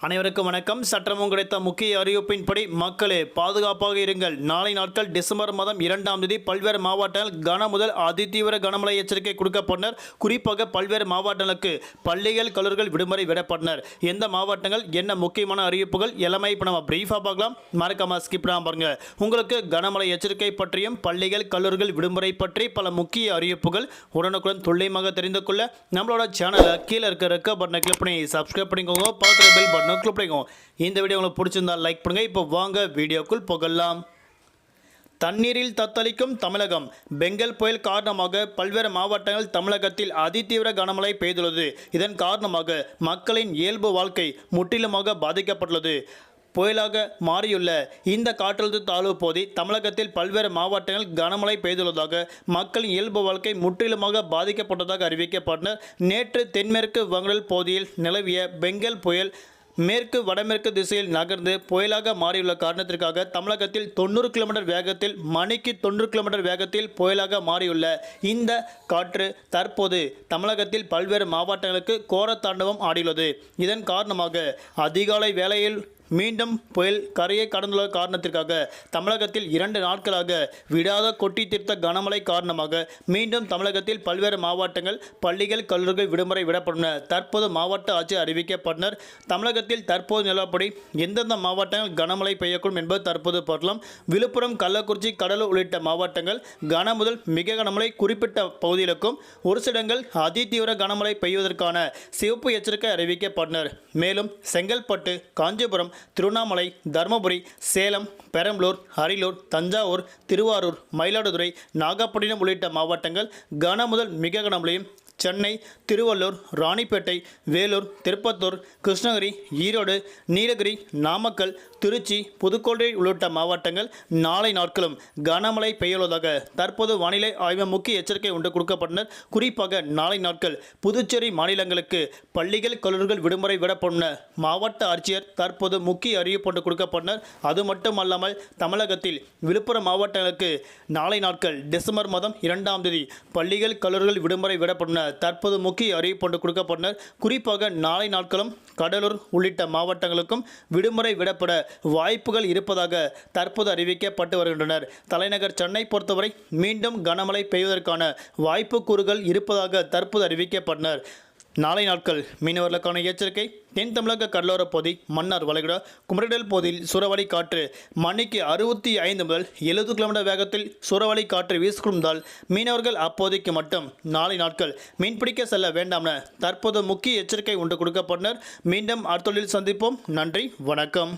அனைவருக்கும் வணக்கம். சற்றமும் கிடைத்த முக்கிய அறிவிப்பின்படி மக்களே பாதுகாப்பாக இருங்கள். நாளை நாட்கள் டிசம்பர் மாதம் 2ஆம் தேதி பல்வேறு மாவட்டங்கள் கன முதல் அதிதீவிர கனமழை எச்சரிக்கை கொடுக்கப்பட்டனர். குறிப்பாக பல்வேறு மாவட்டங்களுக்கு பள்ளிகள் கல்லூரிகள் விடுமுறை விடப்பட்டனர். எந்த மாவட்டங்கள் என்ன முக்கியமான அறிவிப்புகள் எல்லாமே இப்போ நம்ம பிரீஃபாக பார்க்கலாம். மறக்காம ஸ்கிப் பண்ணாம பாருங்க. உங்களுக்கு கனமழை எச்சரிக்கை பற்றியும் பள்ளிகள் கல்லூரிகள் விடுமுறை பற்றி பல முக்கிய அறிவிப்புகள் உடனுக்குடன் துல்லியமாக தெரிந்து கொள்ள நம்மளோட சேனலை கீழே இருக்க ரெக்க பட்டனை கிளிக் பண்ணி சப்ஸ்கிரைப் பண்ணிக்கோங்க. பக்கத்தில் பெல் பட்டன் கிளிக் பண்ணிக்கோங்க. இந்த வீடியோ உங்களுக்கு பிடிச்சிருந்தா லைக் பண்ணுங்க. இப்போ வாங்க வீடியோக்குள் போகலாம். தண்ணீரில் தத்தளிக்கும் தமிழகம். பெங்கல் புயல் காரணமாக பல்வேறு மாவட்டங்கள் தமிழகத்தில் அதிதீவிர கனமழை பெய்துள்ளது. இதன் காரணமாக மக்களின் இயல்பு வாழ்க்கை முற்றிலுமாக பாதிக்கப்பட்டுள்ளது. புயலாக மாறியுள்ள இந்த காற்றழுத்த தாழ்வு பகுதி தமிழகத்தில் பல்வேறு மாவட்டங்கள் கனமழை பெய்துள்ளதாக மக்களின் இயல்பு வாழ்க்கை முற்றிலுமாக பாதிக்கப்பட்டதாக அறிவிக்கப்பட்டனர். நேற்று தென்மேற்கு வங்கடல் பகுதியில் நிலவிய பெங்கல் புயல் மேற்கு வடமேற்கு திசையில் நகர்ந்து புயலாக மாறியுள்ள காரணத்திற்காக தமிழகத்தில் 90 கிலோமீட்டர் வேகத்தில் மணிக்கு 90 கிலோமீட்டர் வேகத்தில் புயலாக மாறியுள்ள இந்த காற்று தற்போது தமிழகத்தில் பல்வேறு மாவட்டங்களுக்கு கோர தாண்டவம் ஆடியுள்ளது. இதன் காரணமாக அதிகாலை வேளையில் மீண்டும் புயல் கரையை கடந்துள்ள காரணத்திற்காக தமிழகத்தில் 2 நாட்களாக விடாத கொட்டி தீர்த்த கனமழை காரணமாக மீண்டும் தமிழகத்தில் பல்வேறு மாவட்டங்கள் பள்ளிகள் கல்லூரிகள் விடுமுறை விடப்பட்டன. தற்போது மாவட்ட ஆட்சியர் அறிவிக்கப்பட்டனர். தமிழகத்தில் தற்போது நிலப்படி எந்தெந்த மாவட்டங்கள் கனமழை பெய்யக்கூடும் என்பது தற்போது பார்க்கலாம். விழுப்புரம், கள்ளக்குறிச்சி, கடலூர் உள்ளிட்ட மாவட்டங்கள் கன முதல் மிக கனமழை குறிப்பிட்ட பகுதிகளுக்கும் ஒரு சில இடங்கள் அதிதீவிர கனமழை பெய்வதற்கான சிவப்பு எச்சரிக்கை அறிவிக்கப்பட்டனர். மேலும் செங்கல்பட்டு, காஞ்சிபுரம், திருவண்ணாமலை, தருமபுரி, சேலம், பெரம்பலூர், அரியலூர், தஞ்சாவூர், திருவாரூர், மயிலாடுதுறை, நாகப்பட்டினம் உள்ளிட்ட மாவட்டங்கள் கன முதல் மிக கனமழையும் சென்னை, திருவள்ளூர், ராணிப்பேட்டை, வேலூர், திருப்பத்தூர், கிருஷ்ணகிரி, ஈரோடு, நீலகிரி, நாமக்கல், திருச்சி, புதுக்கோட்டை உள்ளிட்ட மாவட்டங்கள் நாளை நாட்களும் கனமழை பெய்யுள்ளதாக தற்போது வானிலை ஆய்வு முக்கிய எச்சரிக்கை ஒன்று கொடுக்கப்பட்டனர். குறிப்பாக நாளை நாட்கள் புதுச்சேரி மாநிலங்களுக்கு பள்ளிகள் கல்லூரிகள் விடுமுறை விடப்படும் மாவட்ட ஆட்சியர் தற்போது முக்கிய அறிவிப்பு ஒன்று கொடுக்கப்பட்டனர். அது மட்டுமல்லாமல் தமிழகத்தில் விழுப்புரம் மாவட்டங்களுக்கு நாளை நாட்கள் டிசம்பர் மாதம் 2ஆம் தேதி பள்ளிகள் கல்லூரிகள் விடுமுறை விடப்படும் தற்போது முக்கிய அறிவிப்பு ஒன்று கொடுக்கப்பட்டனர். குறிப்பாக நாளை நாட்களும் கடலூர் உள்ளிட்ட மாவட்டங்களுக்கும் விடுமுறை விடப்பட வாய்ப்புகள் இருப்பதாக தற்போது அறிவிக்கப்பட்டு வருகின்றனர். தலைநகர் சென்னை பொறுத்தவரை மீண்டும் கனமழை பெய்வதற்கான வாய்ப்பு கூறுகள் இருப்பதாக தற்போது அறிவிக்கப்பட்டனர். நாளை நாட்கள் மீனவர்களுக்கான எச்சரிக்கை. தென் தமிழக கடலோர பகுதி, மன்னார் வளைகுடா, குமரிடல் பகுதியில் சூறாவளி காற்று மணிக்கு 65 முதல் 70 கிலோமீட்டர் வேகத்தில் சூறாவளி காற்று வீசுகிறதால் மீனவர்கள் அப்போதைக்கு மட்டும் நாளை நாட்கள் மீன்பிடிக்க செல்ல வேண்டாம் என தற்போது முக்கிய எச்சரிக்கை ஒன்று கொடுக்கப்பட்டனர். மீண்டும் அடுத்த சந்திப்போம். நன்றி, வணக்கம்.